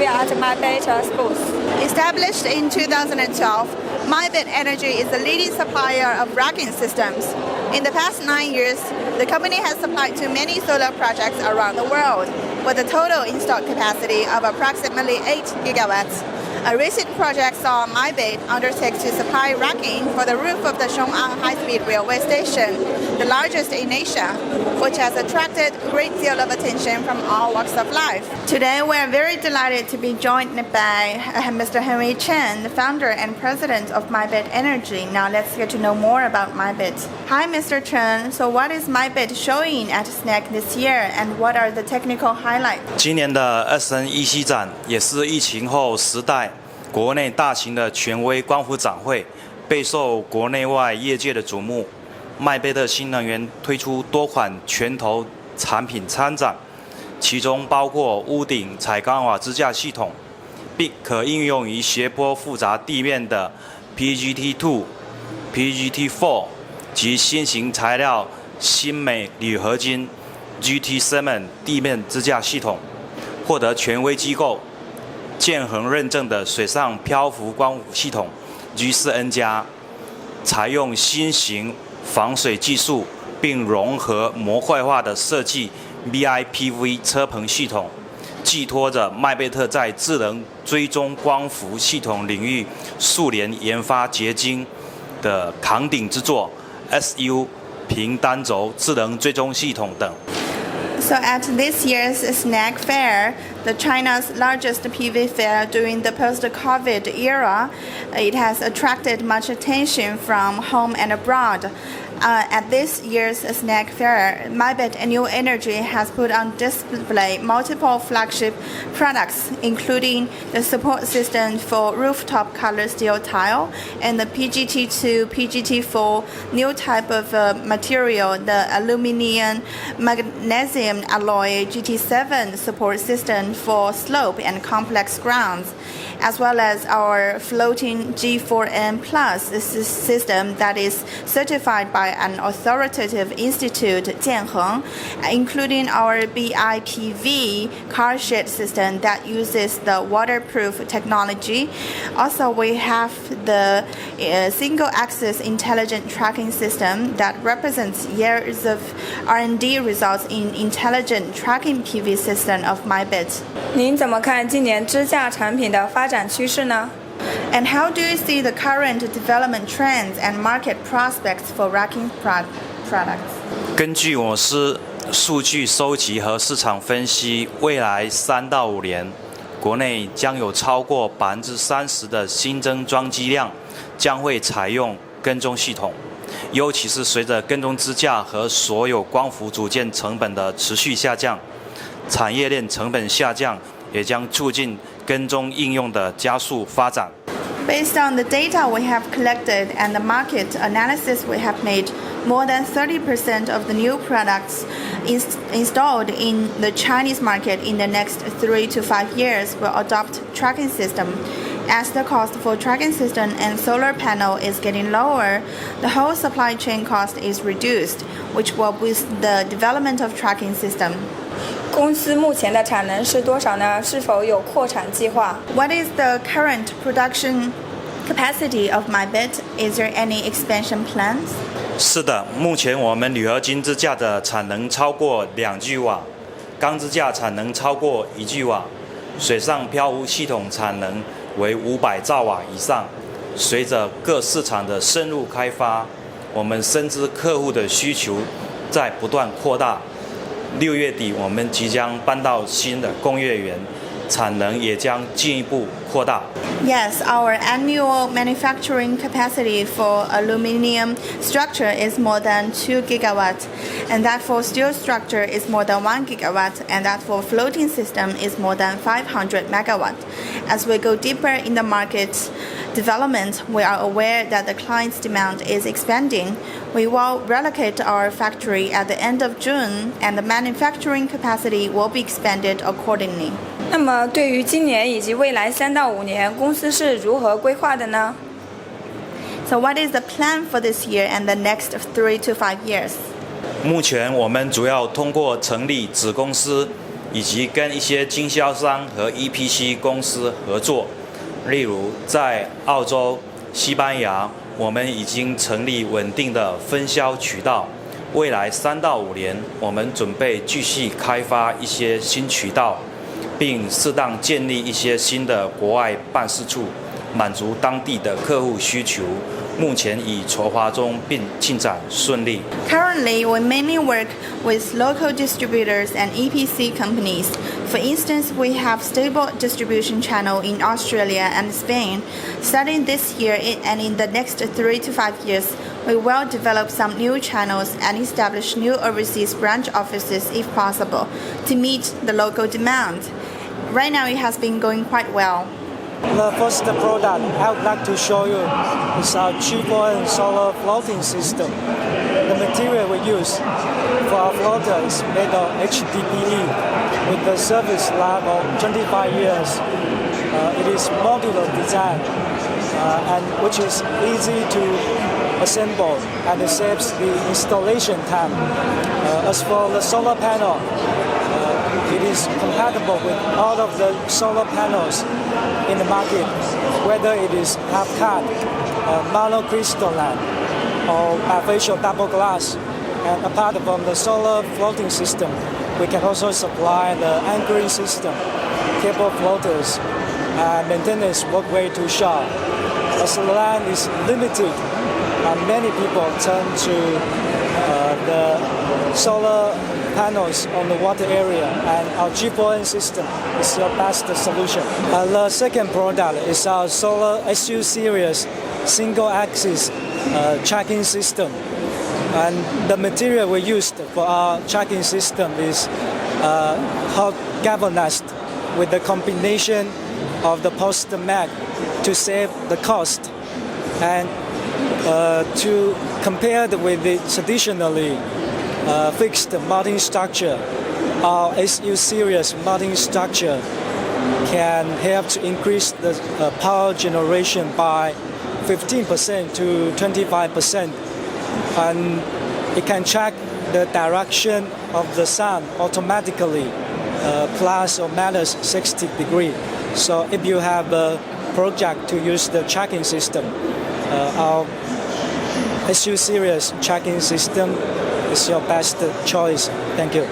we are at Mibet schools. Established in 2012, Mybed Energy is the leading supplier of racking systems. In the past 9 years, the company has supplied to many solar projects around the world, with a total installed capacity of approximately 8 gigawatts. A recent project saw Mibet undertake to supply racking for the roof of the Chong'an high-speed railway station, the largest in Asia, which has attracted a great deal of attention from all walks of life. Today, we are very delighted to be joined by Mr. Henry Chen, the founder and president of Mibet Energy. Now let's get to know more about Mibet. Hi, Mr. Chen. So what is Mibet showing at SNEC this year, and what are the technical highlights? 今年的 SNEC 展也是疫情后时代国内大型的权威光伏展会，备受国内外业界的瞩目。麦贝特新能源推出多款拳头产品参展，其中包括屋顶彩钢瓦支架系统，并可应用于斜坡复杂地面的 PGT2、PGT4 及新型材料新镁铝合金 GT7 地面支架系统，获得权威机构建衡认证的水上漂浮光伏系统 G4N+， 采用新型防水技术，并融合模块化的设计 BIPV 车棚系统，寄托着麦贝特在智能追踪光伏系统领域数年研发结晶的扛鼎之作 SU 平单轴智能追踪系统等。So at this year's SNEC Fair, the China's largest PV fair during the post-COVID era, it has attracted much attention from home and abroad. At this year's SNEC Fair, Mibet New Energy has put on display multiple flagship products, including the support system for rooftop color steel tile and the PGT2, PGT4 new type of material, the aluminum magnesium alloy GT7 support system for slope and complex grounds, as well as our floating G4N Plus system that is certified by an authoritative institute, Jianheng, including our BIPV car shed system that uses the waterproof technology. Also, we have the single-axis intelligent tracking system that represents years of R&D results in intelligent tracking PV system of Mibet. 您怎么看今年支架产品的发展趋势呢？ And how do you see the current development trends and market prospects for racking products? 根据我司数据收集和市场分析，未来3到5年，国内将有超过30%的新增装机量将会采用跟踪系统，尤其是随着跟踪支架和所有光伏组件成本的持续下降，产业链成本下降也将促进跟踪应用的加速发展。 Based on the data we have collected and the market analysis we have made, more than 30% of the new products installed in the Chinese market in the next 3 to 5 years will adopt tracking system. As the cost for tracking system and solar panel is getting lower, the whole supply chain cost is reduced, which will boost the development of tracking system. 公司目前的产能是多少呢？是否有扩产计划？ What is the current production capacity of Mibet? Is there any expansion plans? 是的，目前我们铝合金支架的产能超过2吉瓦，钢支架产能超过1吉瓦，水上漂浮系统产能为500兆瓦以上。随着各市场的深入开发，我们深知客户的需求在不断扩大。6月底，我们即将搬到新的工业园，产能也将进一步扩大。 Yes, our annual manufacturing capacity for aluminum structure is more than 2 gigawatts, and that for steel structure is more than 1 gigawatt, and that for floating system is more than 500 megawatt. As we go deeper in the market development, we are aware that the client's demand is expanding. We will relocate our factory at the end of June, and the manufacturing capacity will be expanded accordingly. 那么对于今年以及未来3到5年，公司是如何规划的呢？ So what is the plan for this year and the next 3 to 5 years? 目前我们主要通过成立子公司以及跟一些经销商和 EPC 公司合作。例如，在澳洲、西班牙，我们已经成立稳定的分销渠道。未来3到5年，我们准备继续开发一些新渠道，并适当建立一些新的国外办事处，满足当地的客户需求。目前已筹划中，并进展顺利。Currently, we mainly work with local distributors and EPC companies. For instance, we have stable distribution channel in Australia and Spain. Starting this year and in the next 3 to 5 years, we will develop some new channels and establish new overseas branch offices if possible to meet the local demand. Right now, it has been going quite well. The first product I would like to show you is our G4N solar floating system. The material we use for our floater is made of HDPE with a service life of 25 years. It is modular design and which is easy to assemble and it saves the installation time. As for the solar panel, it is compatible with all of the solar panels in the market, whether it is half-cut, monocrystalline, or bifacial double glass. And apart from the solar floating system, we can also supply the anchoring system, cable floaters, and maintenance walkway to shore. As the land is limited, many people turn to the solar panels on the water area, and our G4N system is your best solution. The second product is our solar SU series single-axis tracking system. And the material we used for our tracking system is hot galvanized with the combination of the poster mag to save the cost. And to compare with the traditionally fixed mounting structure, our SU series mounting structure can help to increase the power generation by 15% to 25%, and it can track the direction of the sun automatically, plus or minus 60 degrees. So if you have a project to use the tracking system, our SU series tracking system is your best choice. Thank you.